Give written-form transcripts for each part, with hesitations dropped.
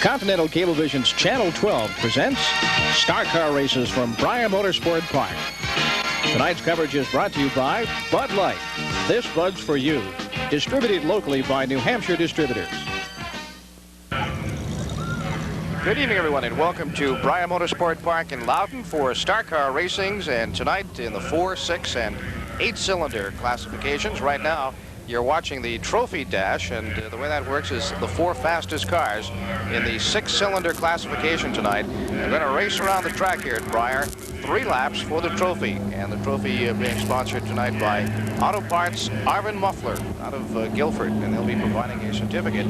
Continental Cablevision's Channel 12 presents Star Car Races from Bryar Motorsports Park. Tonight's coverage is brought to you by Bud Light. This Bud's for you. Distributed locally by New Hampshire distributors. Good evening, everyone, and welcome to Bryar Motorsports Park in Loudon for Star Car Racings. And tonight in the 4, 6, and 8-cylinder classifications. Right now, you're watching the trophy dash, and the way that works is the 4 fastest cars in the 6-cylinder classification tonight are going to race around the track here at Bryar, 3 laps for the trophy. And the trophy being sponsored tonight by Auto Parts Aaron Maynard out of Guilford, and they'll be providing a certificate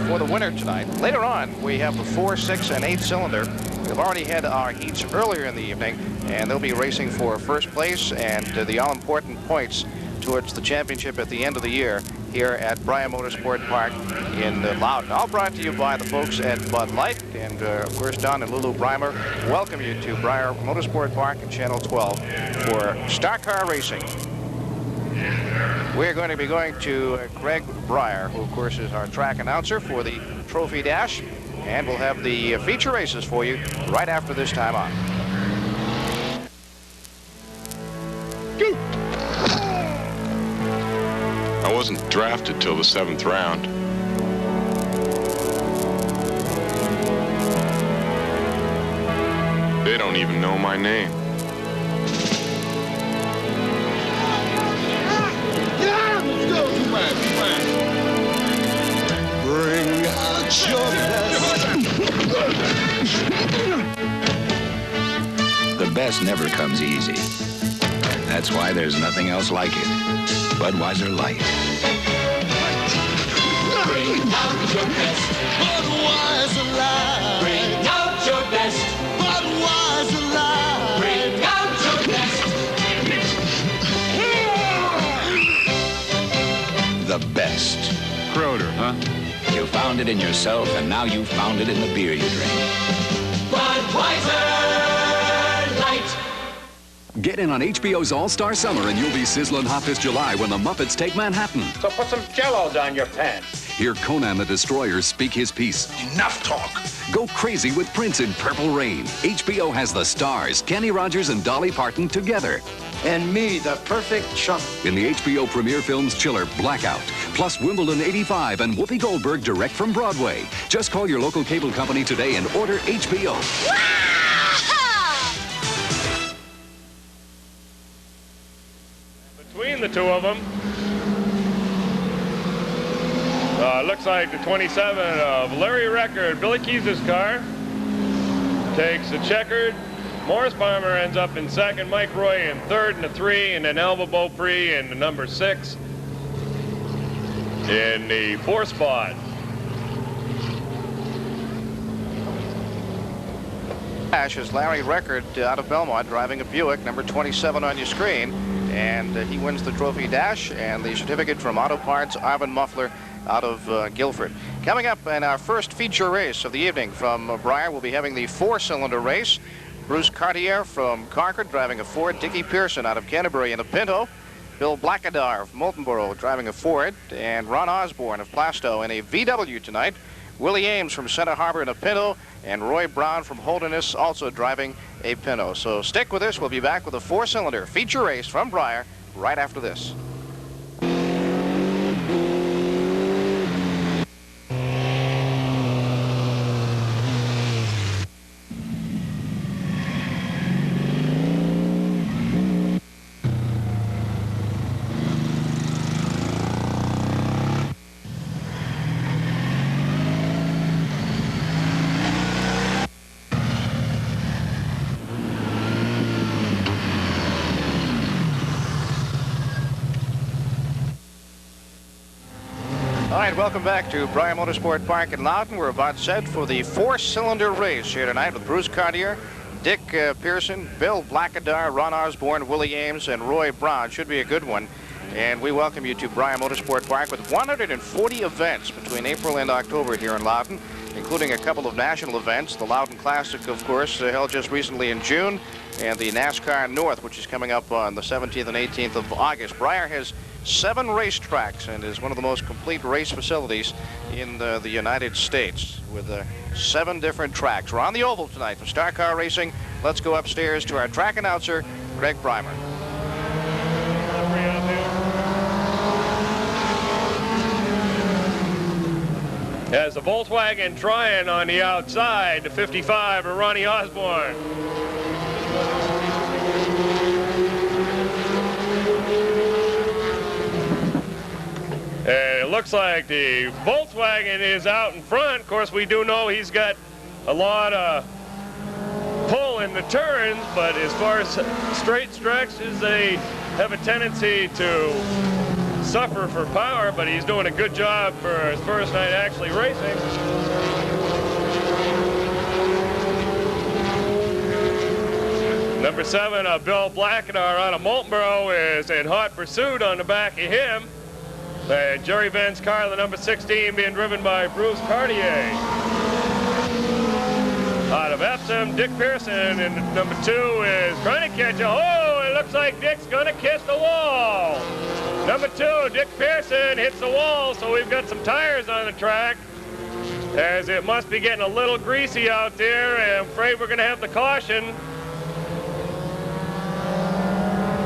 for the winner tonight. Later on, we have the 4, 6, and 8-cylinder. We've already had our heats earlier in the evening, and they'll be racing for first place and the all-important points towards the championship at the end of the year here at Bryar Motorsports Park in Loudon. All brought to you by the folks at Bud Light, and of course Don and Lulu Brymer welcome you to Bryar Motorsports Park and Channel 12 for Star Car Racing. We're going to be going to Greg Bryar, who of course is our track announcer for the Trophy Dash, and we'll have the feature races for you right after this time on. I wasn't drafted till the 7th round. They don't even know my name. Get out! Let's go! Come on. Bring out your best. The best never comes easy. That's why there's nothing else like it. Budweiser Light. Bring out your best. Budweiser Light. Bring out your best. Budweiser Light. Bring out your best. The best. Croder, huh? You found it in yourself, and now you found it in the beer you drink. Budweiser Light. Get in on HBO's All-Star Summer and you'll be sizzling hot this July when the Muppets take Manhattan. So put some Jell-O down your pants. Hear Conan the Destroyer speak his piece. Enough talk. Go crazy with Prince in Purple Rain. HBO has the stars, Kenny Rogers and Dolly Parton together. And me, the perfect chump. In the HBO premiere films Chiller, Blackout, plus Wimbledon 85 and Whoopi Goldberg direct from Broadway. Just call your local cable company today and order HBO. Between the two of them, looks like the 27 of Larry Record, Billy Keys' car, takes a checkered. Morris Palmer ends up in second, Mike Roy in third, and a 3, and then Elva Beaupre in the number 6 in the 4th spot. Dash is Larry Record out of Belmont driving a Buick, number 27 on your screen. And he wins the trophy dash and the certificate from Auto Parts Aaron Maynard out of Guilford. Coming up in our first feature race of the evening from Bryar, we'll be having the 4-cylinder race. Bruce Cartier from Concord driving a Ford. Dickie Pearson out of Canterbury in a Pinto. Bill Blackadar of Moultonborough driving a Ford. And Ron Osborne of Plastow in a VW tonight. Willie Ames from Center Harbor in a Pinto, and Roy Brown from Holderness also driving a Pinto. So stick with us. We'll be back with a 4-cylinder feature race from Bryar right after this. All right, welcome back to Bryar Motorsports Park in Loudon. We're about set for the 4-cylinder race here tonight with Bruce Cartier, Dick Pearson, Bill Blackadar, Ron Osborne, Willie Ames, and Roy Brown. Should be a good one. And we welcome you to Bryar Motorsports Park with 140 events between April and October here in Loudon, including a couple of national events. The Loudon Classic, of course, held just recently in June, and the NASCAR North, which is coming up on the 17th and 18th of August. Bryar has 7 racetracks and is one of the most complete race facilities in the United States with 7 different tracks. We're on the oval tonight for Star Car Racing. Let's go upstairs to our track announcer, Greg Bryar. As the Volkswagen Tryon on the outside, the 55 of Ronnie Osborne. And it looks like the Volkswagen is out in front. Of course, we do know he's got a lot of pull in the turns, but as far as straight stretches, they have a tendency to suffer for power, but he's doing a good job for his first night actually racing. Number 7, Bill Blackenar out of Moultonborough is in hot pursuit on the back of him. Jerry Venn's car, the number 16, being driven by Bruce Cartier. Out of Epsom, Dick Pearson, and number 2 is trying to catch a, oh, it looks like Dick's gonna kiss the wall. Number 2, Dick Pearson hits the wall, so we've got some tires on the track, as it must be getting a little greasy out there, and I'm afraid we're gonna have the caution.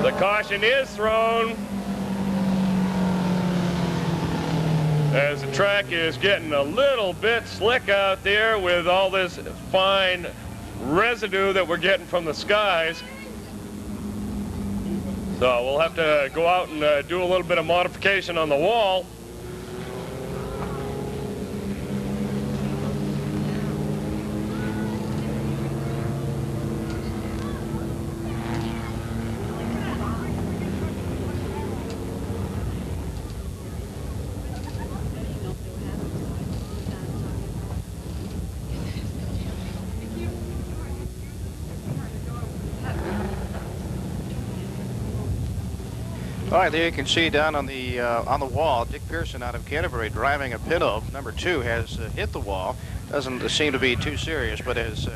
The caution is thrown, as the track is getting a little bit slick out there with all this fine residue that we're getting from the skies. So we'll have to go out and do a little bit of modification on the wall. All right, there you can see down on the wall, Dick Pearson out of Canterbury driving a Pinto. Number 2 has hit the wall. Doesn't seem to be too serious, but as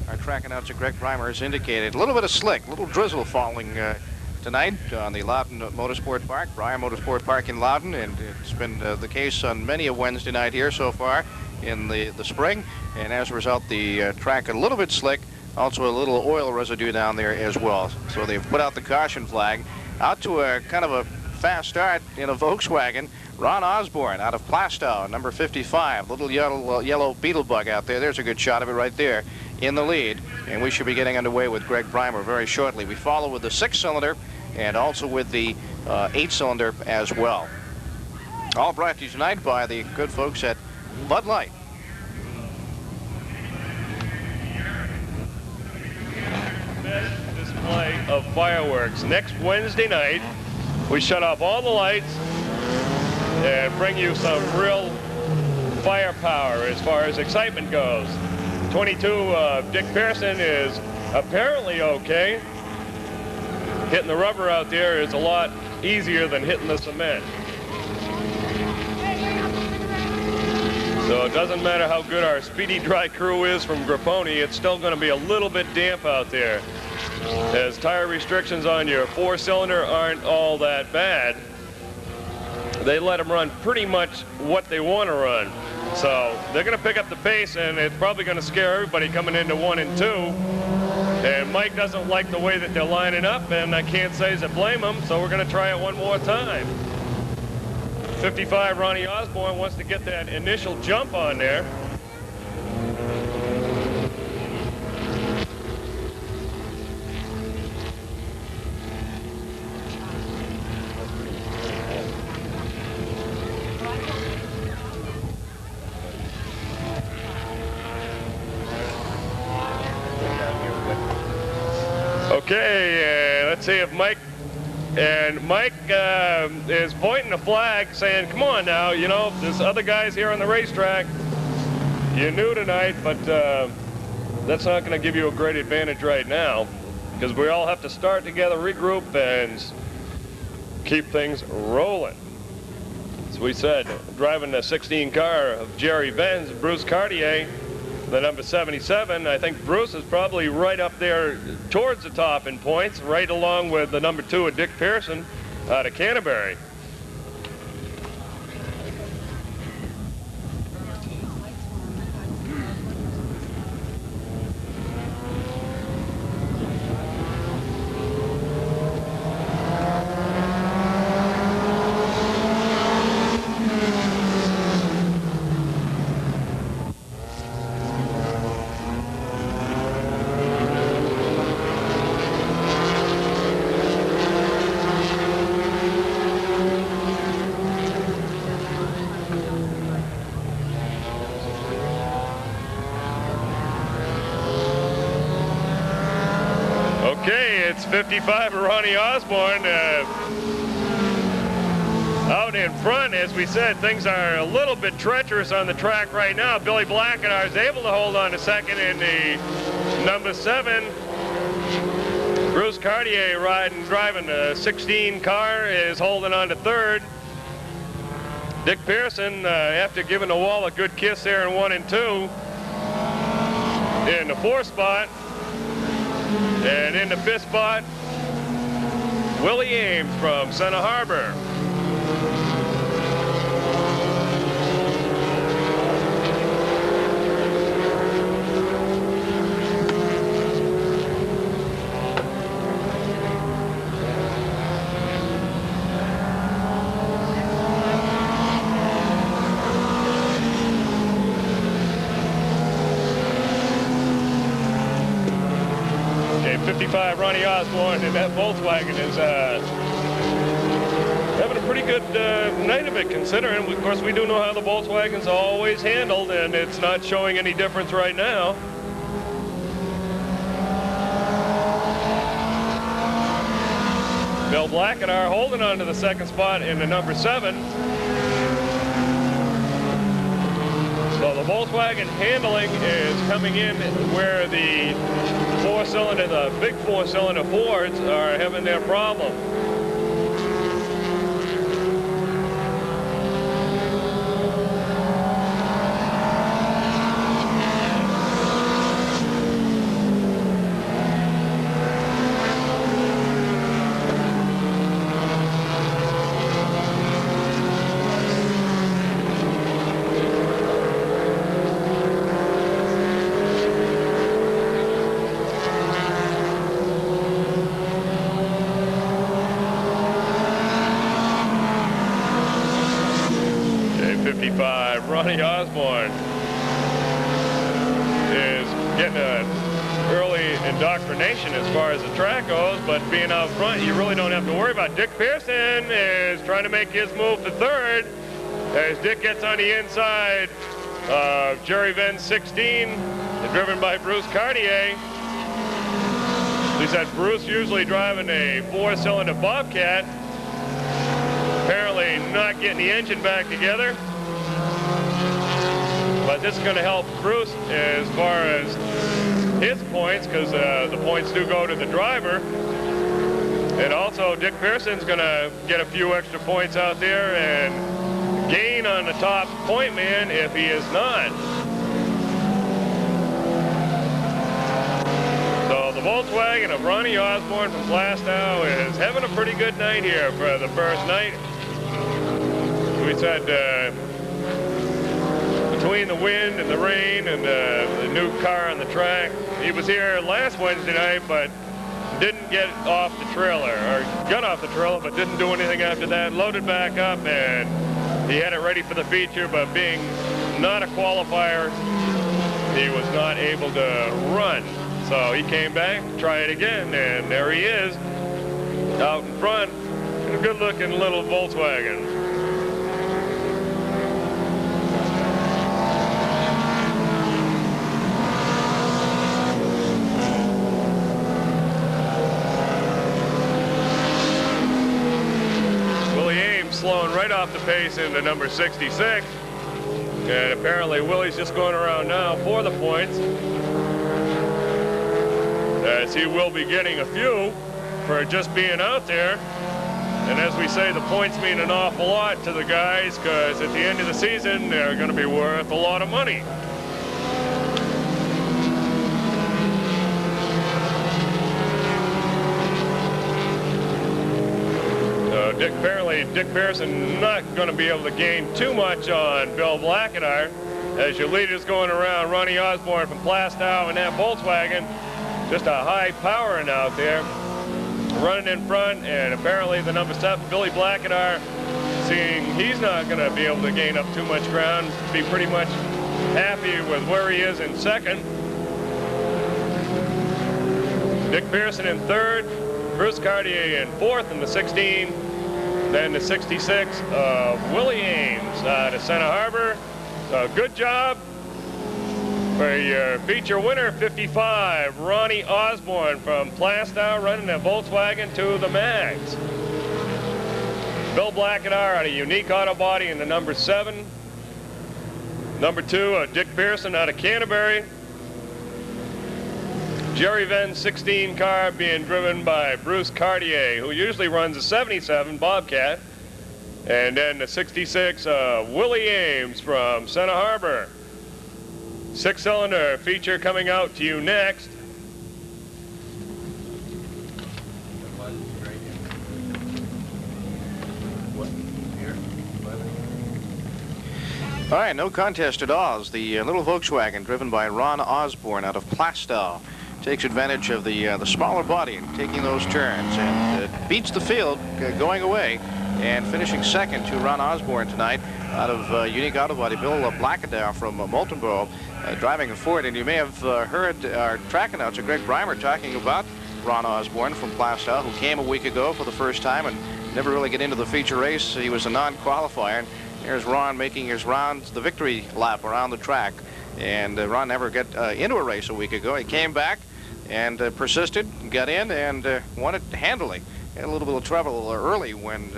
our track announcer Greg Bryar has indicated, a little bit of slick, a little drizzle falling tonight on the Loudon Motorsport Park, Bryar Motorsport Park in Loudon, and it's been the case on many a Wednesday night here so far in the spring, and as a result, the track a little bit slick, also a little oil residue down there as well. So they've put out the caution flag. Out to a kind of a fast start in a Volkswagen, Ron Osborne out of Plastow, number 55. Little yellow beetle bug out there. There's a good shot of it right there in the lead. And we should be getting underway with Greg Bryar very shortly. We follow with the 6-cylinder and also with the 8-cylinder as well. All brought to you tonight by the good folks at Bud Light. Display of fireworks next Wednesday night. We shut off all the lights and bring you some real firepower as far as excitement goes. 22 Dick Pearson is apparently okay. Hitting the rubber out there is a lot easier than hitting the cement. So it doesn't matter how good our speedy dry crew is from Grapponi, it's still going to be a little bit damp out there, as tire restrictions on your 4-cylinder aren't all that bad. They let them run pretty much what they want to run. So they're going to pick up the pace, and it's probably going to scare everybody coming into 1 and 2. And Mike doesn't like the way that they're lining up, and I can't say to blame him, so we're going to try it one more time. 55 Ronnie Osborne wants to get that initial jump on there. Okay, let's see if Mike is pointing the flag saying, come on now, you know, there's other guys here on the racetrack. You're new tonight, but that's not going to give you a great advantage right now, because we all have to start together, regroup, and keep things rolling. As we said, driving the 16 car of Jerry Venn's, Bruce Cartier, the number 77. I think Bruce is probably right up there towards the top in points, right along with the number 2 of Dick Pearson out of Canterbury. 55 of Ronnie Osborne. Out in front, as we said, things are a little bit treacherous on the track right now. Billy Blackenhar is able to hold on to second in the number 7. Bruce Cartier driving the 16 car is holding on to third. Dick Pearson, after giving the wall a good kiss there in 1 and 2, in the 4th spot. And in the 5th spot, Willie Ames from Center Harbor. Okay, 55 Ronnie Osborne, and that Volkswagen is having a pretty good night of it, considering, of course, we do know how the Volkswagen's always handled, and it's not showing any difference right now. Bill Blackenhar holding on to the 2nd spot in the number 7. So the Volkswagen handling is coming in where the 4-cylinder, the big 4-cylinder Fords are having their problem. Ronnie Osborne is getting an early indoctrination as far as the track goes, but being out front, you really don't have to worry about. Dick Pearson is trying to make his move to third as Dick gets on the inside of Jerry Venn's 16, driven by Bruce Cartier. He said Bruce usually driving a 4-cylinder Bobcat, apparently not getting the engine back together. But this is going to help Bruce as far as his points, because the points do go to the driver. And also Dick Pearson's going to get a few extra points out there and gain on the top point man if he is not. So the Volkswagen of Ronnie Osborne from Plastow is having a pretty good night here for the first night. We said between the wind and the rain and the new car on the track, he was here last Wednesday night, but didn't get off the trailer, or got off the trailer, but didn't do anything after that. Loaded back up, and he had it ready for the feature, but being not a qualifier, he was not able to run. So he came back to try it again, and there he is, out in front, in a good-looking little Volkswagen. Slowing right off the pace into number 66, and apparently Willie's just going around now for the points, as he will be getting a few for just being out there. And as we say, the points mean an awful lot to the guys, because at the end of the season they're going to be worth a lot of money. Apparently, Dick Pearson not going to be able to gain too much on Bill Blackenhar, as your leader's going around. Ronnie Osborne from Plastow and that Volkswagen, just a high powering out there, running in front. And apparently the number 7, Billy Blackenhar, seeing he's not going to be able to gain up too much ground, be pretty much happy with where he is in second. Dick Pearson in third, Bruce Cartier in fourth in the 16. Then the 66 of Willie Ames out of Center Harbor. So good job For your feature winner, 55, Ronnie Osborne from Plastow, running a Volkswagen to the max. Bill Blackadar out of Unique Auto Body in the number 7. Number 2, Dick Pearson out of Canterbury. Jerry Venn's 16 car being driven by Bruce Cartier, who usually runs a 77 Bobcat. And then the 66, Willie Ames from Santa Harbor. 6-cylinder feature coming out to you next. All right, no contest at all as the little Volkswagen driven by Ron Osborne out of Plastow takes advantage of the smaller body and taking those turns and beats the field going away and finishing second to Ron Osborne tonight out of Unique Auto Body. Bill Blackadar from Moultonborough driving a Ford, and you may have heard our track announcer Greg Bryar talking about Ron Osborne from Plastow, who came a week ago for the first time and never really get into the feature race. He was a non-qualifier. And here's Ron making his rounds, the victory lap around the track. And Ron never got into a race a week ago. He came back and persisted, got in, and won it handily. Had a little bit of trouble early when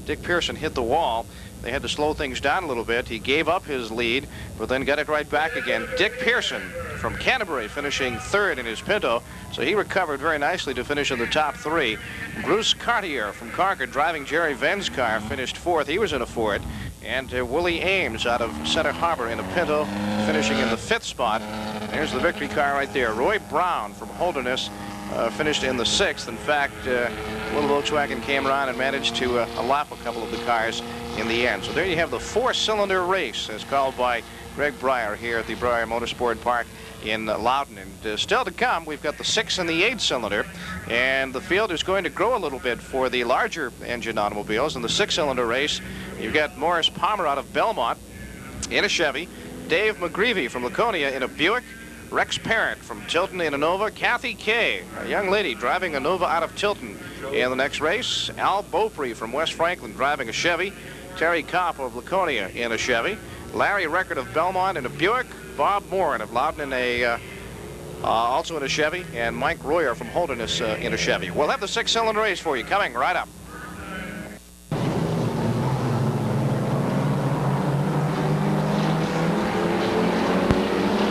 Dick Pearson hit the wall. They had to slow things down a little bit. He gave up his lead, but then got it right back again. Dick Pearson from Canterbury finishing third in his Pinto, so he recovered very nicely to finish in the top 3. Bruce Cartier from Concord driving Jerry Venn's car finished 4th. He was in a Ford. And Willie Ames out of Center Harbor in a Pinto, finishing in the 5th spot. There's the victory car right there. Roy Brown from Holderness finished in the 6th. In fact, little Volkswagen came around and managed to lap a couple of the cars in the end. So there you have the 4-cylinder race as called by Greg Bryar here at the Bryar Motorsport Park in Loudon. And still to come, we've got the 6 and the 8-cylinder, and the field is going to grow a little bit for the larger engine automobiles. In the 6-cylinder race, you've got Morris Palmer out of Belmont in a Chevy, Dave McGreevy from Laconia in a Buick, Rex Parent from Tilton in a Nova, Kathy Kay, a young lady driving a Nova out of Tilton in the next race, Al Beaupre from West Franklin driving a Chevy, Terry Kopp of Laconia in a Chevy, Larry Record of Belmont in a Buick, Bob Moore of Loudon in a also in a Chevy, and Mike Royer from Holderness in a Chevy. We'll have the 6-cylinder race for you coming right up.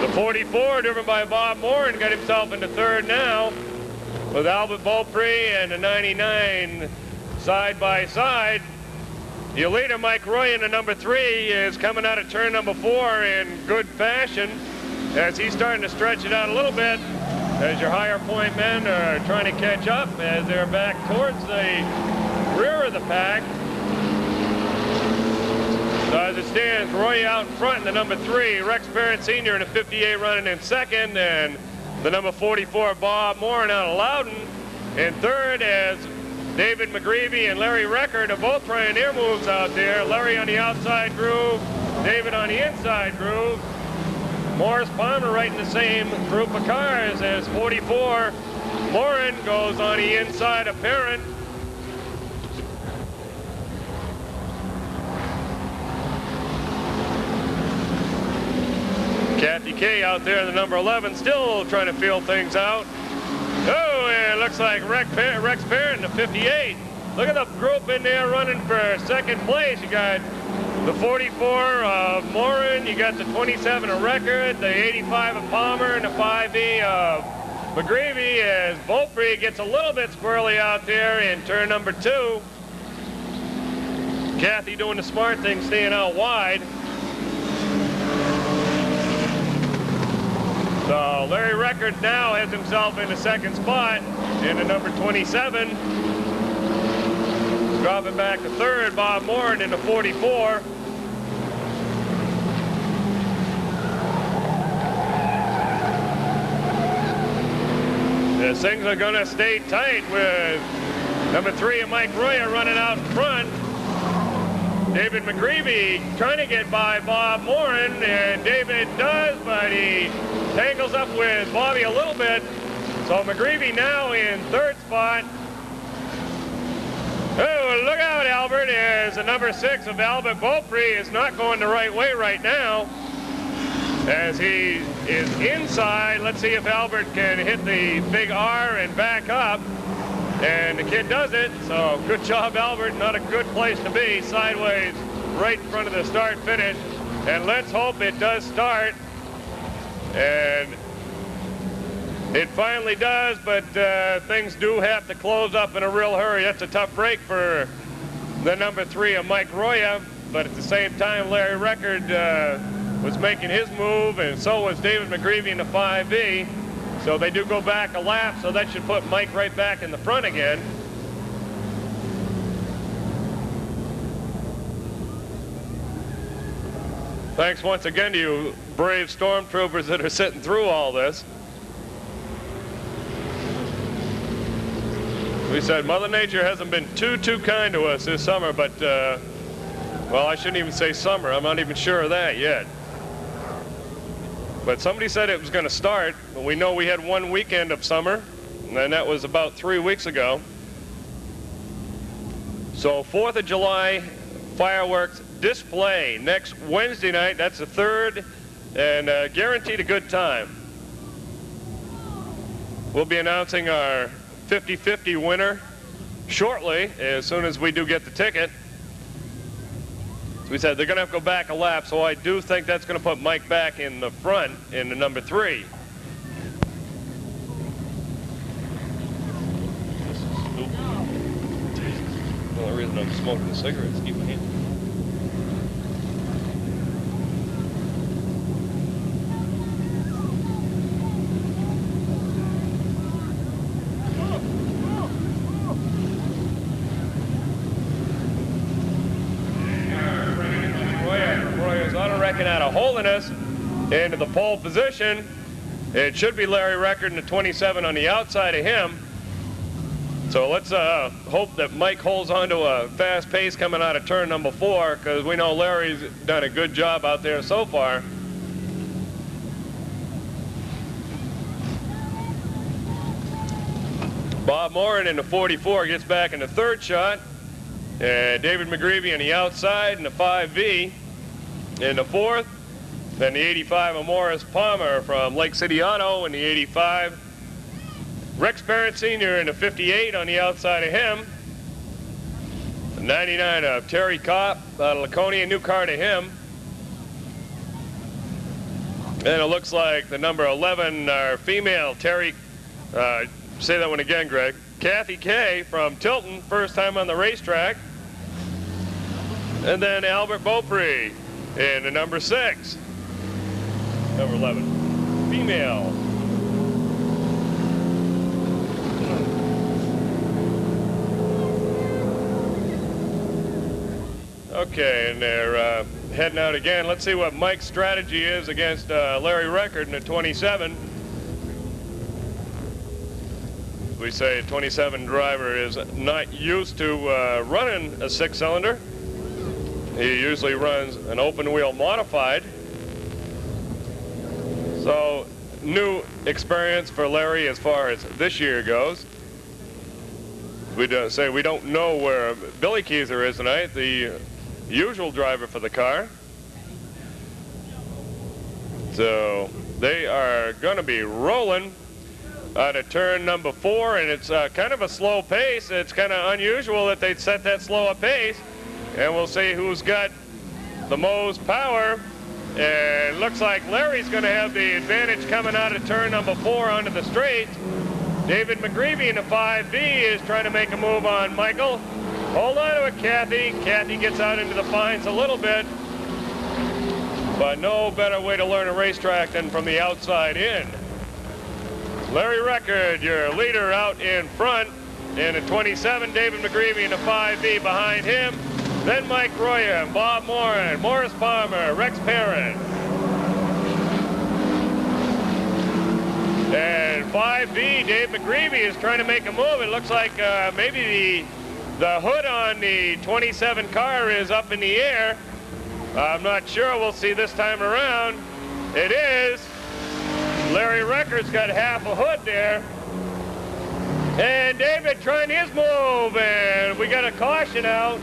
The 44 driven by Bob Moore and got himself into 3rd now with Albert Beaupre and the 99 side by side. Your leader, Mike Roy, in the number 3, is coming out of turn number 4 in good fashion as he's starting to stretch it out a little bit as your higher point men are trying to catch up as they're back towards the rear of the pack. So as it stands, Roy out in front in the number 3, Rex Parent Sr. in a 58 running in 2nd, and the number 44, Bob Moore out of Loudon in 3rd as David McGreevy and Larry Record are both trying their moves out there. Larry on the outside groove, David on the inside groove. Morris Palmer right in the same group of cars as 44. Morin goes on the inside of Parent. Kathy Kay out there in the number 11 still trying to feel things out. Oh, and it looks like Rex Parent in the 58. Look at the group in there running for 2nd place. You got the 44 of Morin, you got the 27 of Record, the 85 of Palmer, and the 5E of McGreevy as Beaupre gets a little bit squirrely out there in turn number 2. Kathy doing the smart thing, staying out wide. So Larry Record now has himself in the 2nd spot in the number 27. Dropping back to 3rd, Bob Moore in the 44. As things are going to stay tight with number 3 and Mike Royer running out in front. David McGreevy trying to get by Bob Morin, and David does, but he tangles up with Bobby a little bit. So McGreevy now in 3rd spot. Oh, look out, Albert, as the number 6 of Albert Beaupre is not going the right way right now. as he is inside. Let's see if Albert can hit the big R and back up. And the kid does it, so good job, Albert. Not a good place to be, sideways right in front of the start finish. And let's hope it does start. And it finally does, but things do have to close up in a real hurry. That's a tough break for the number 3 of Mike Roya, but at the same time, Larry Record was making his move, and so was David McGreevy in the 5B. So they do go back a lap, so that should put Mike right back in the front again. Thanks once again to you brave stormtroopers that are sitting through all this. We said Mother Nature hasn't been too kind to us this summer, but, well, I shouldn't even say summer. I'm not even sure of that yet. But somebody said it was going to start, but we know we had one weekend of summer, and that was about 3 weeks ago. So 4th of July fireworks display next Wednesday night. That's the 3rd, and guaranteed a good time. We'll be announcing our 50-50 winner shortly, as soon as we do get the ticket. As we said, they're going to have to go back a lap, so I do think that's going to put Mike back in the front in the number 3. This is stupid. The only reason I'm smoking a cigarette is to keep my hand. Out of holiness into the pole position. It should be Larry Record in the 27 on the outside of him. So let's hope that Mike holds on to a fast pace coming out of turn number 4, because we know Larry's done a good job out there so far. Bob Moran in the 44 gets back in the 3rd shot. David McGreevy on the outside in the 5V. In the 4th, then the 85 of Morris Palmer from Lake City Auto in the 85. Rex Parent Sr. in the 58 on the outside of him. The 99 of Terry Kopp out of Laconia, new car to him. And it looks like the number 11, our female, Terry, say that one again, Greg. Kathy Kay from Tilton, first time on the racetrack. And then Albert Beaupre in the number 6. Number 11, female. Okay, and they're heading out again. Let's see what Mike's strategy is against Larry Record in the 27. We say a 27 driver is not used to running a 6-cylinder. He usually runs an open wheel modified. So new experience for Larry as far as this year goes. We don't know where Billy Keyser is tonight, the usual driver for the car. So they are going to be rolling out of turn number 4, and it's kind of a slow pace. It's kind of unusual that they'd set that slow a pace. And we'll see who's got the most power. And looks like Larry's going to have the advantage coming out of turn number 4 onto the straight. David McGreevy in the 5B is trying to make a move on Michael. Hold on to it, Kathy. Kathy gets out into the fines a little bit. But no better way to learn a racetrack than from the outside in. Larry Record, your leader out in front. In the 27, David McGreevy in the 5B behind him. Then Mike Roya, Bob Moran, Morris Palmer, Rex Parent. And 5B, Dave McGreevy is trying to make a move. It looks like maybe the hood on the 27 car is up in the air. I'm not sure. We'll see this time around. It is. Larry Record's got half a hood there. And David trying his move, and we got a caution out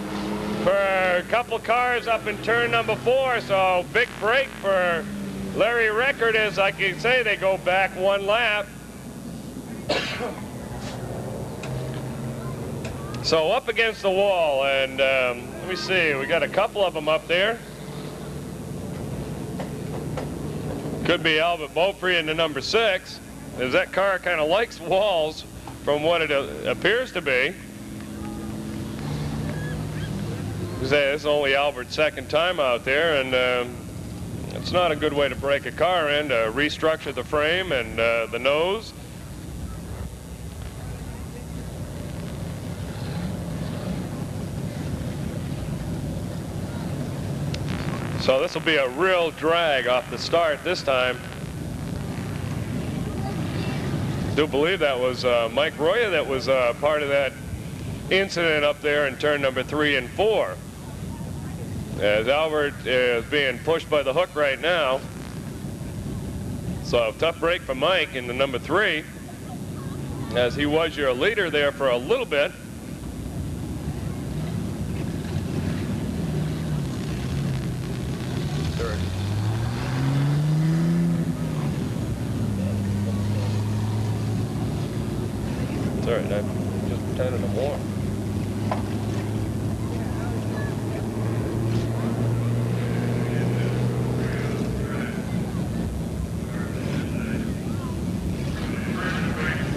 for a couple cars up in turn number 4, so big break for Larry Record is, I can say, they go back one lap. So up against the wall, and let me see, we got a couple of them up there. Could be Albert Beaupre in the number 6, as that car kind of likes walls from what it appears to be. This is only Albert's second time out there, and it's not a good way to break a car in, to restructure the frame and the nose. So this will be a real drag off the start this time. I do believe that was Mike Roya that was part of that incident up there in turn number 3 and 4. As Albert is being pushed by the hook right now. So tough break for Mike in the number 3, as he was your leader there for a little bit. Sorry, I'm just turning them warm.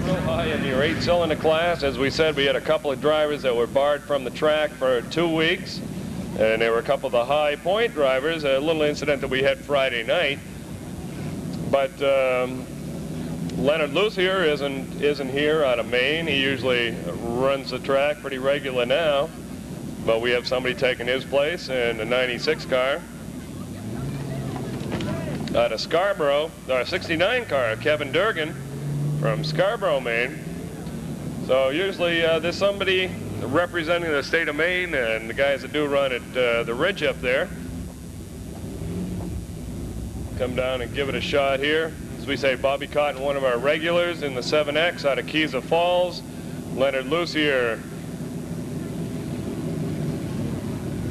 Real high in your 8-cylinder class. As we said, we had a couple of drivers that were barred from the track for 2 weeks. And there were a couple of the high point drivers, a little incident that we had Friday night. But Leonard Lewis here isn't here out of Maine. He usually runs the track pretty regular now, but we have somebody taking his place in the 96 car. Out of Scarborough, our 69 car, Kevin Durgan from Scarborough, Maine. So usually there's somebody representing the state of Maine, and the guys that do run at the ridge up there come down and give it a shot here. As we say, Bobby Cotton, one of our regulars in the 7X out of Keys Falls. Leonard Lewis here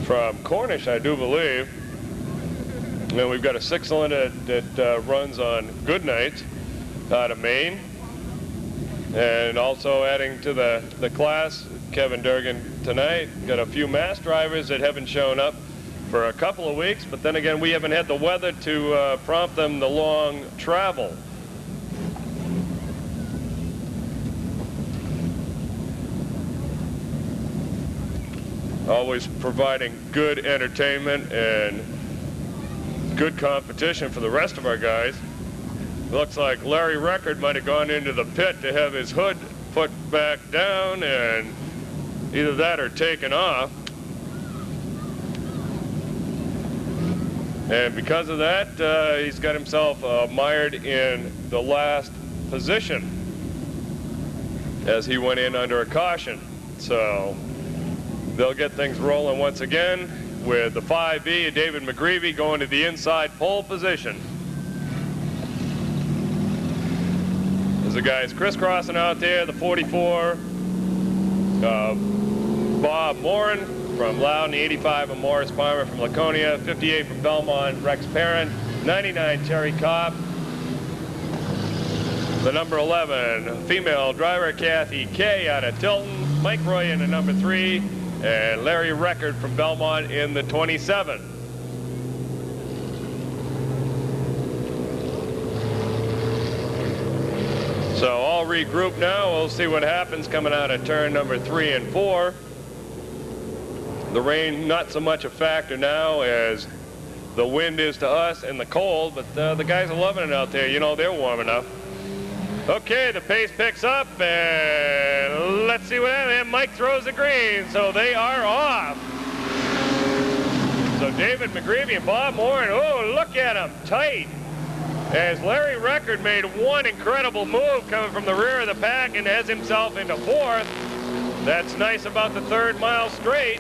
from Cornish, I do believe. And then we've got a 6-cylinder that runs on good nights out of Maine. And also adding to the class, Kevin Durgan tonight. Got a few mass drivers that haven't shown up for a couple of weeks, but then again, we haven't had the weather to prompt them the long travel. Always providing good entertainment and good competition for the rest of our guys. Looks like Larry Record might have gone into the pit to have his hood put back down, and either that or taken off. And because of that, he's got himself mired in the last position as he went in under a caution. So they'll get things rolling once again with the 5B, David McGreevy, going to the inside pole position. As the guys crisscrossing out there, the 44, Bob Morin from Loudon, the 85 of Morris Palmer from Laconia, 58 from Belmont, Rex Parent, 99 Terry Kopp, the number 11 female driver Kathy Kay out of Tilton, Mike Roy in the number 3, and Larry Record from Belmont in the 27. So all regroup now. We'll see what happens coming out of turn number 3 and 4. The rain, not so much a factor now as the wind is to us and the cold, but the guys are loving it out there. You know, they're warm enough. Okay, the pace picks up, and let's see what happens. Mike throws the green, so they are off. So David McGreevy and Bob Moore, oh, look at them, tight. As Larry Record made one incredible move coming from the rear of the pack and has himself into 4th. That's nice about the 3rd mile straight.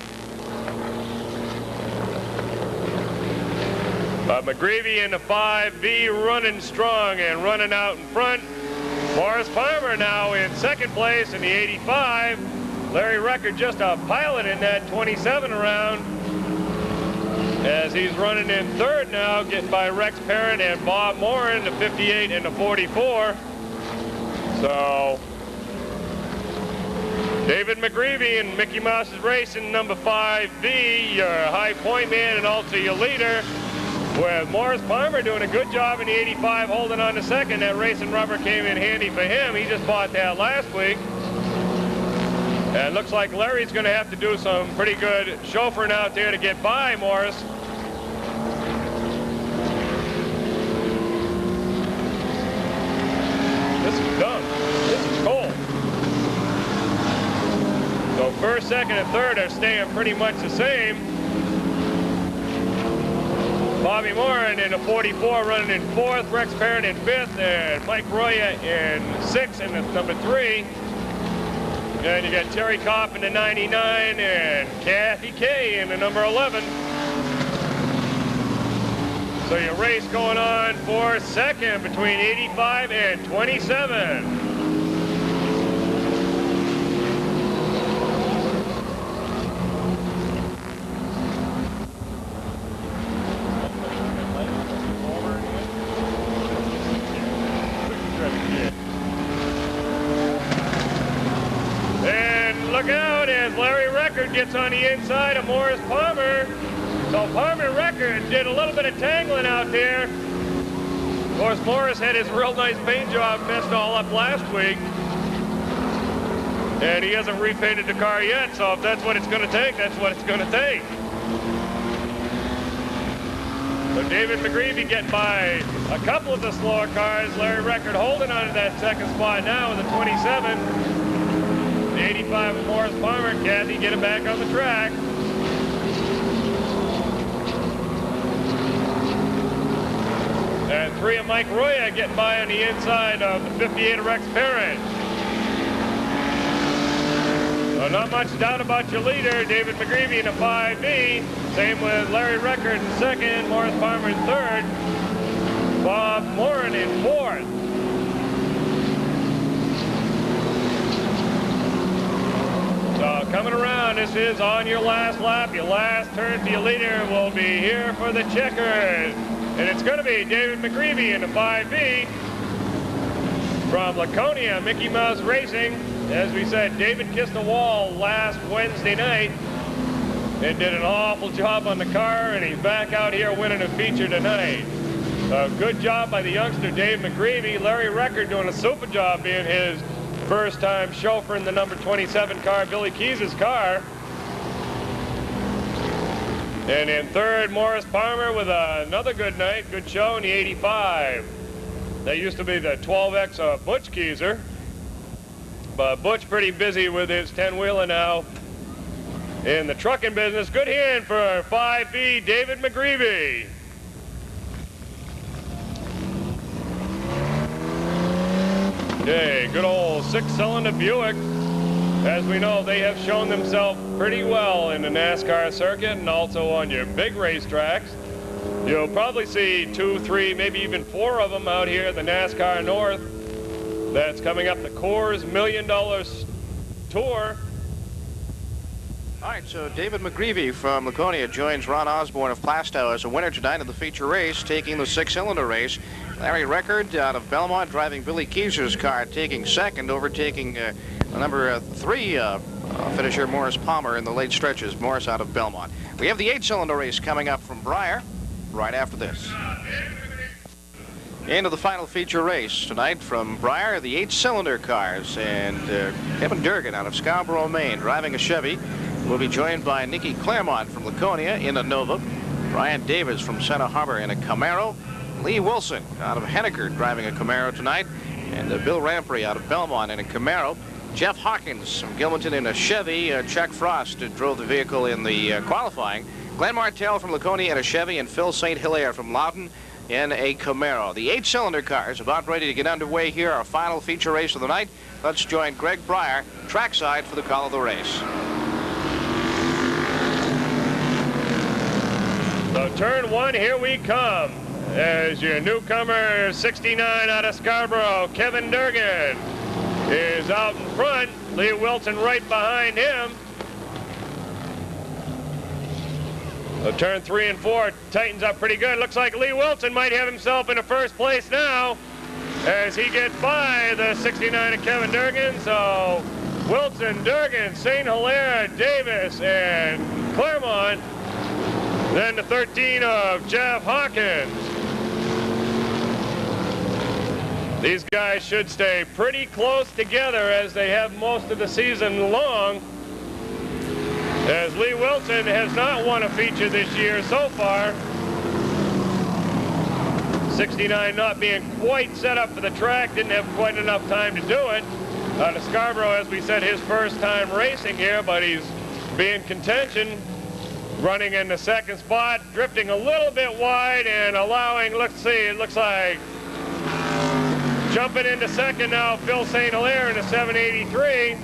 McGreevy in the 5B running strong and running out in front. Morris Palmer now in 2nd place in the 85. Larry Record just a pilot in that 27 round. as he's running in third now, getting by Rex Parent and Bob Morin, the 58 and the 44. So David McGreevy and Mickey Mouse is racing number 5B, your high point man and also your leader, with Morris Palmer doing a good job in the 85, holding on to second. That racing rubber came in handy for him. He just bought that last week. And it looks like Larry's going to have to do some pretty good chauffeuring out there to get by Morris. This is dumb. This is cold. So first, second, and third are staying pretty much the same. Bobby Morin in the 44 running in fourth, Rex Parent in fifth, and Mike Roya in sixth in the number 3. And you got Terry Kopp in the 99 and Kathy Kay in the number 11. So your race going on for second between 85 and 27. Look out as Larry Record gets on the inside of Morris Palmer. So Palmer Record did a little bit of tangling out there. Of course, Morris had his real nice paint job messed all up last week. And he hasn't repainted the car yet, so if that's what it's going to take, that's what it's going to take. So David McGreevy getting by a couple of the slower cars. Larry Record holding on to that second spot now with a 27. 85 with Morris Palmer. Kathy get him back on the track. And 3 of Mike Roya getting by on the inside of the 58 of Rex Parent. So not much doubt about your leader, David McGreevy in a 5B. Same with Larry Record in second, Morris Palmer in third, Bob Morin in fourth. So coming around, this is on your last lap. Your last turn to your leader will be here for the checkers. And it's going to be David McGreevy in the 5B from Laconia, Mickey Mouse Racing. As we said, David kissed the wall last Wednesday night and did an awful job on the car, and he's back out here winning a feature tonight. So good job by the youngster, Dave McGreevy. Larry Record doing a super job being his first time chauffeuring the number 27 car, Billy Keys' car. And in third, Morris Palmer with another good night, good show in the 85. That used to be the 12X of Butch Keyser. But Butch pretty busy with his 10-wheeler now in the trucking business. Good hand for 5B, David McGreevy. Okay, good old 6-cylinder Buick. As we know, they have shown themselves pretty well in the NASCAR circuit and also on your big racetracks. You'll probably see 2, 3, maybe even 4 of them out here at the NASCAR North. That's coming up the Coors $1 Million Tour. All right, so David McGreevy from Laconia joins Ron Osborne of Plastow as a winner tonight in the feature race, taking the 6-cylinder race. Larry Record out of Belmont driving Billy Keyser's car, taking second, overtaking the number 3 finisher Morris Palmer in the late stretches. Morris out of Belmont. We have the 8-cylinder race coming up from Bryar right after this. Into the final feature race tonight from Bryar, the 8-cylinder cars, and Kevin Durgan out of Scarborough, Maine, driving a Chevy. Will be joined by Nicky Claremont from Laconia in a Nova, Brian Davis from Santa Harbor in a Camaro, Lee Wilson out of Henniker driving a Camaro tonight, and Bill Ramprey out of Belmont in a Camaro. Jeff Hawkins from Gilmanton in a Chevy. Chuck Frost drove the vehicle in the qualifying. Glenn Martell from Laconia in a Chevy, and Phil St. Hilaire from Loudon in a Camaro. The 8-cylinder cars about ready to get underway here, our final feature race of the night. Let's join Greg Bryar trackside for the call of the race. So turn 1, here we come. As your newcomer, 69 out of Scarborough, Kevin Durgan, is out in front. Lee Wilson right behind him. So turn 3 and 4 tightens up pretty good. Looks like Lee Wilson might have himself in the first place now as he gets by the 69 of Kevin Durgan. So Wilson, Durgan, St. Hilaire, Davis, and Claremont. Then the 13 of Jeff Hawkins. These guys should stay pretty close together as they have most of the season long, as Lee Wilson has not won a feature this year so far. 69 not being quite set up for the track, didn't have quite enough time to do it. To Scarborough, as we said, his first time racing here, but he's being contention, running in the second spot, drifting a little bit wide and allowing, let's see, it looks like jumping into second now, Phil St. Hilaire in a 783.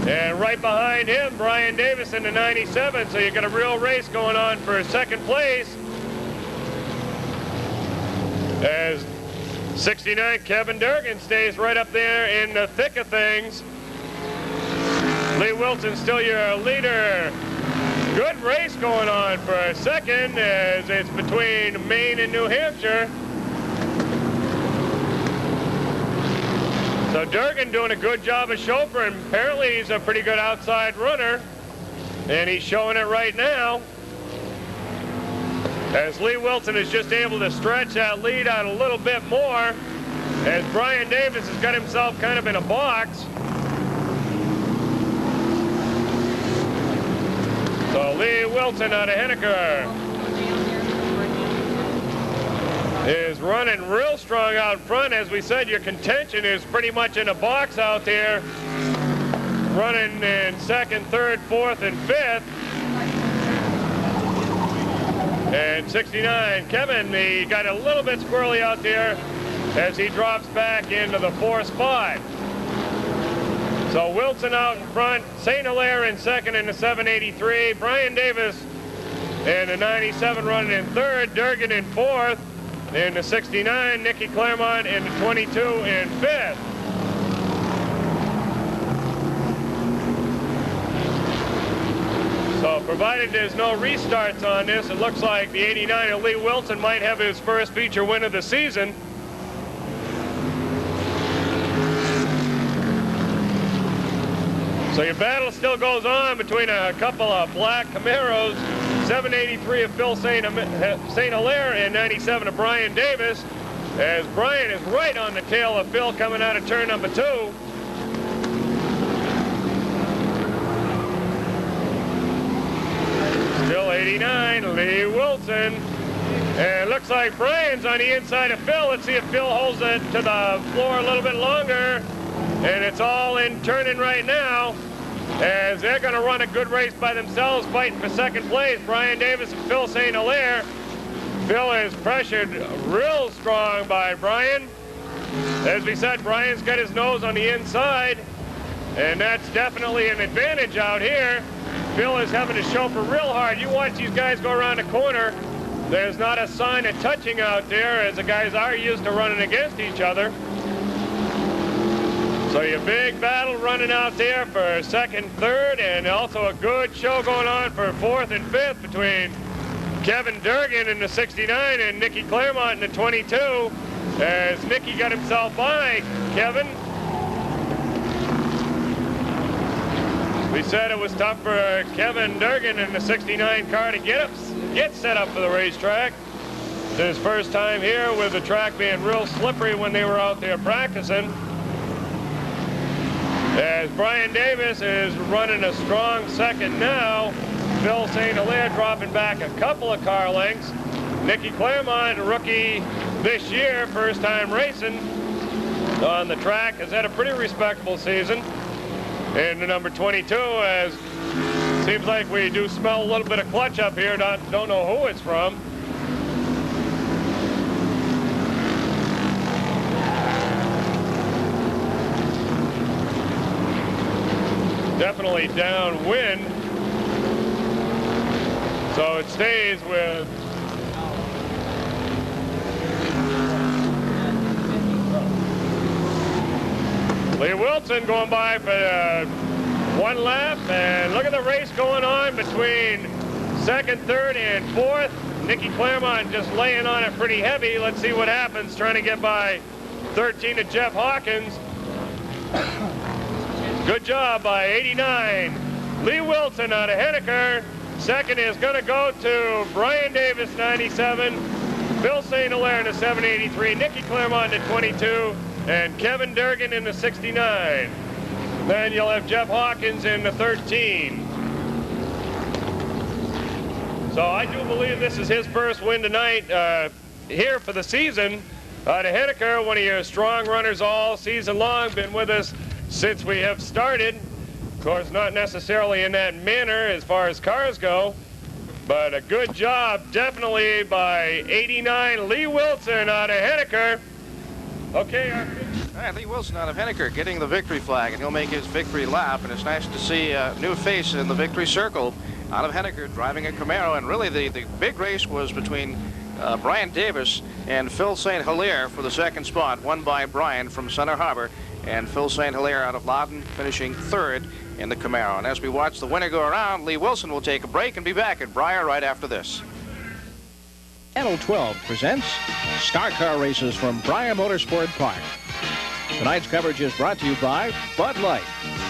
And right behind him, Brian Davis in the 97. So you got a real race going on for second place. As 69, Kevin Durgan stays right up there in the thick of things. Lee Wilson still your leader. Good race going on for second as it's between Maine and New Hampshire. So Durgan doing a good job of chauffeuring. Apparently he's a pretty good outside runner, and he's showing it right now. As Lee Wilson is just able to stretch that lead out a little bit more, as Brian Davis has got himself kind of in a box. So Lee Wilson out of Henniker is running real strong out front. As we said, your contention is pretty much in a box out there, running in second, third, fourth, and fifth. And 69, Kevin, he got a little bit squirrely out there as he drops back into the fourth spot. So Wilson out in front, St. Hilaire in second in the 783, Brian Davis in the 97 running in third, Durgan in fourth, in the 69, Nicky Claremont in the 22 in fifth. So provided there's no restarts on this, it looks like the 89 of Lee Wilson might have his first feature win of the season. So your battle still goes on between a couple of black Camaros, 783 of Phil St. Hilaire and 97 of Brian Davis, as Brian is right on the tail of Phil coming out of turn number 2. Still 89, Lee Wilson. And it looks like Brian's on the inside of Phil. Let's see if Phil holds it to the floor a little bit longer. And it's all in turning right now, as they're going to run a good race by themselves, fighting for second place. Brian Davis and Phil St. Hilaire. Phil is pressured real strong by Brian. As we said, Brian's got his nose on the inside, and that's definitely an advantage out here. Phil is having to chauffeur real hard. You watch these guys go around the corner. There's not a sign of touching out there, as the guys are used to running against each other. So your big battle running out there for second, third, and also a good show going on for fourth and fifth between Kevin Durgan in the 69 and Nicky Claremont in the 22, as Nicky got himself by Kevin. We said it was tough for Kevin Durgan in the 69 car to get set up for the racetrack. It's his first time here, with the track being real slippery when they were out there practicing. As Brian Davis is running a strong second now, Phil St. Hilaire dropping back a couple of car lengths. Nicky Claremont, rookie this year, first time racing on the track, has had a pretty respectable season. And the number 22, as seems like we do smell a little bit of clutch up here, don't know who it's from. Definitely downwind. So it stays with Lee Wilson going by for one lap. And look at the race going on between second, third, and fourth. Nicky Claremont just laying on it pretty heavy. Let's see what happens, trying to get by 13 to Jeff Hawkins. Good job by 89. Lee Wilson out of Henniker. Second is going to go to Brian Davis, 97. Phil St. Hilaire in the 783. Nicky Claremont in 22. And Kevin Durgan in the 69. Then you'll have Jeff Hawkins in the 13. So I do believe this is his first win tonight here for the season. To Henniker, one of your strong runners all season long, been with us since we have started. Of course, not necessarily in that manner as far as cars go, but a good job definitely by 89 Lee Wilson out of Henniker. Okay, all right, Lee Wilson out of Henniker getting the victory flag, and he'll make his victory lap, and it's nice to see a new face in the victory circle out of Henniker driving a Camaro. And really the big race was between Brian Davis and Phil St. Hilaire for the second spot, won by Brian from Center Harbor, and Phil St. Hilaire out of Loudon finishing third in the Camaro. And as we watch the winner go around, Lee Wilson will take a break and be back at Bryar right after this. Channel 12 presents Star Car Races from Bryar Motorsport Park. Tonight's coverage is brought to you by Bud Light.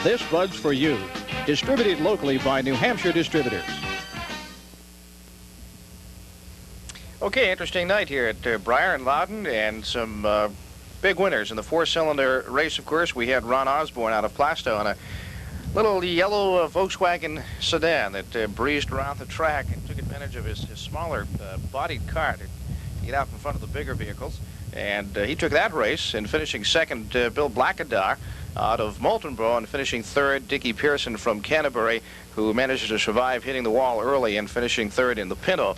This Bud's for you. Distributed locally by New Hampshire distributors. Okay, interesting night here at Bryar and Loudon, and some big winners in the four-cylinder race. Of course, we had Ron Osborne out of Plastow on a little yellow Volkswagen sedan that breezed around the track and took advantage of his smaller bodied car to get out in front of the bigger vehicles. And he took that race, and finishing second, Bill Blackadar out of Moultonborough, and finishing third, Dickie Pearson from Canterbury, who managed to survive hitting the wall early and finishing third in the Pinto.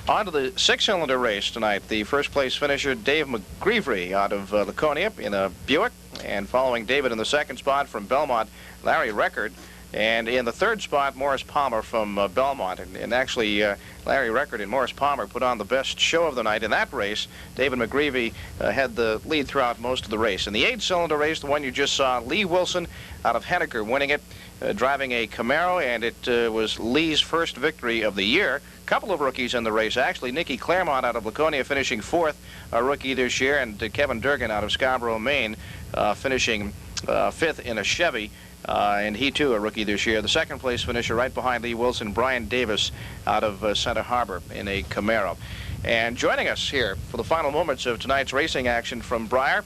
On to the six-cylinder race tonight. The first-place finisher, Dave McGreevey out of Laconia in a Buick, and following David in the second spot from Belmont, Larry Record. And in the third spot, Morris Palmer from Belmont. And actually, Larry Record and Morris Palmer put on the best show of the night in that race. David McGreevey had the lead throughout most of the race. In the eight-cylinder race, the one you just saw, Lee Wilson out of Henniker winning it, driving a Camaro, and it was Lee's first victory of the year. A couple of rookies in the race, actually. Nicky Claremont out of Laconia finishing fourth, a rookie this year, and Kevin Durgan out of Scarborough, Maine, finishing fifth in a Chevy. And he, too, a rookie this year. The second-place finisher right behind Lee Wilson, Brian Davis out of Center Harbor in a Camaro. And joining us here for the final moments of tonight's racing action from Bryar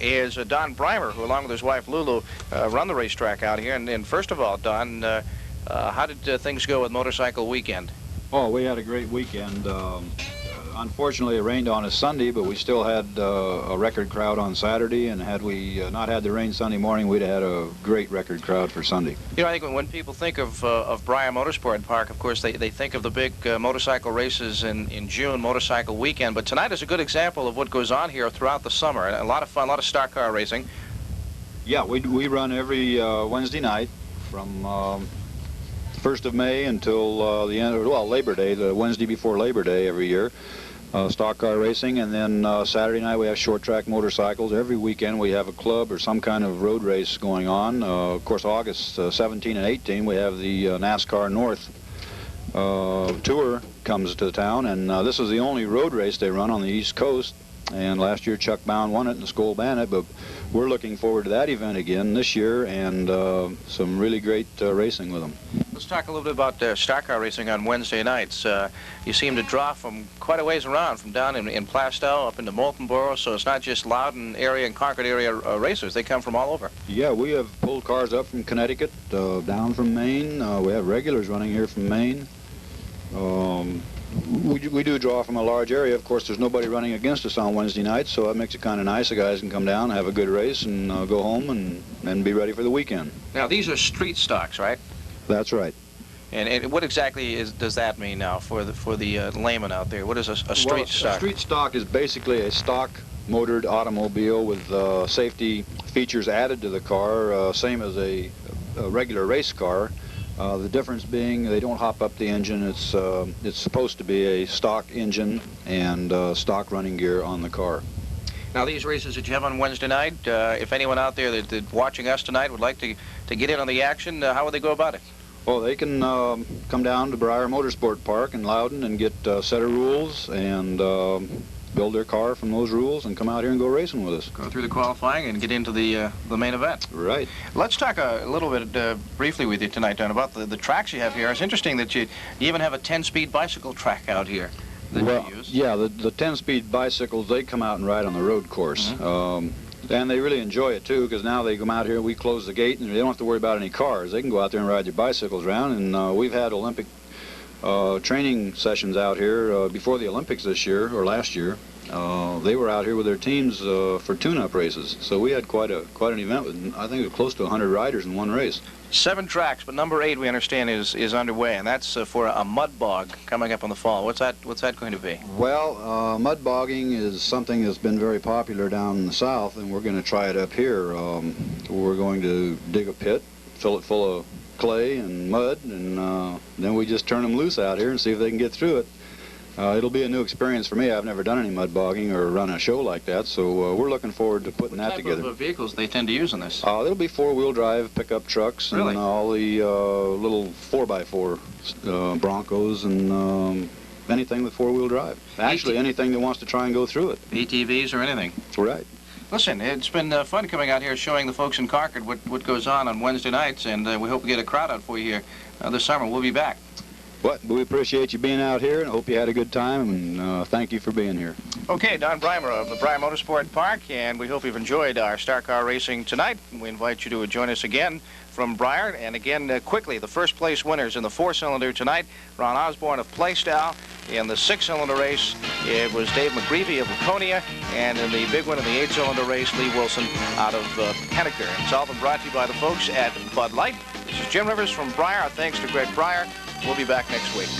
is Don Breimer, who, along with his wife Lulu, run the racetrack out here. And first of all, Don, how did things go with Motorcycle Weekend? Oh, we had a great weekend. Unfortunately, it rained on a Sunday, but we still had a record crowd on Saturday, and had we not had the rain Sunday morning, we'd have had a great record crowd for Sunday. You know, I think when people think of Bryar Motorsport Park, of course, they think of the big motorcycle races in June, Motorcycle Weekend, but tonight is a good example of what goes on here throughout the summer. A lot of fun, a lot of stock car racing. Yeah, we run every Wednesday night from 1st of May until the end of, well, Labor Day, the Wednesday before Labor Day every year. Stock car racing, and then Saturday night we have short track motorcycles. Every weekend we have a club or some kind of road race going on. Of course, August 17 and 18 we have the NASCAR North tour comes to town, and this is the only road race they run on the East Coast. And last year Chuck Bound won it in the Skull Bandit, but we're looking forward to that event again this year, and some really great racing with them. Let's talk a little bit about stock car racing on Wednesday nights. You seem to draw from quite a ways around, from down in Plastow up into Moultonborough, so it's not just Loudon area and Concord area racers. They come from all over. Yeah, we have pulled cars up from Connecticut, down from Maine. We have regulars running here from Maine. We do draw from a large area. Of course, there's nobody running against us on Wednesday nights, so that makes it kind of nice. The guys can come down, have a good race, and go home and be ready for the weekend. Now, these are street stocks, right? That's right. And what exactly does that mean now for the layman out there? What is a street stock? A street stock is basically a stock motored automobile with safety features added to the car, same as a regular race car. The difference being they don't hop up the engine. It's supposed to be a stock engine and stock running gear on the car. Now, these races that you have on Wednesday night, if anyone out there that watching us tonight would like to get in on the action, how would they go about it? Well, they can come down to Bryar Motorsport Park in Loudon and get a set of rules and build their car from those rules and come out here and go racing with us. Go through the qualifying and get into the main event. Right. Let's talk a little bit briefly with you tonight, Don, about the tracks you have here. It's interesting that you even have a 10-speed bicycle track out here that you use. Yeah, the 10-speed bicycles, they come out and ride on the road course. And they really enjoy it, too, because now they come out here, we close the gate, and they don't have to worry about any cars. They can go out there and ride their bicycles around, and we've had Olympic training sessions out here before the Olympics this year, or last year. They were out here with their teams for tune-up races. So we had quite an event with, I think, close to 100 riders in one race. 7 tracks, but number 8 we understand is underway, and that's for a mud bog coming up in the fall. What's that going to be? Well, mud bogging is something that's been very popular down in the south, and we're going to try it up here. We're going to dig a pit, fill it full of clay and mud, and then we just turn them loose out here and see if they can get through it. It'll be a new experience for me. I've never done any mud bogging or run a show like that, so we're looking forward to putting that together. What type of vehicles they tend to use in this? It'll be 4-wheel drive pickup trucks and all the little 4x4 Broncos and anything with 4-wheel drive. Actually, anything that wants to try and go through it. ATVs or anything. Right. Listen, it's been fun coming out here showing the folks in Concord what goes on Wednesday nights, and we hope to get a crowd out for you here this summer. We'll be back. But we appreciate you being out here, and hope you had a good time, and thank you for being here. Okay, Don Brymer of the Bryar Motorsport Park, and we hope you've enjoyed our Star Car Racing tonight. We invite you to join us again from Bryar, and again, quickly, the first place winners in the 4-cylinder tonight, Ron Osborne of Playstyle. In the 6-cylinder race, it was Dave McGreevy of Laconia, and in the big one in the 8-cylinder race, Lee Wilson out of Henniker. It's all been brought to you by the folks at Bud Light. This is Jim Rivers from Bryar. Thanks to Greg Bryar. We'll be back next week.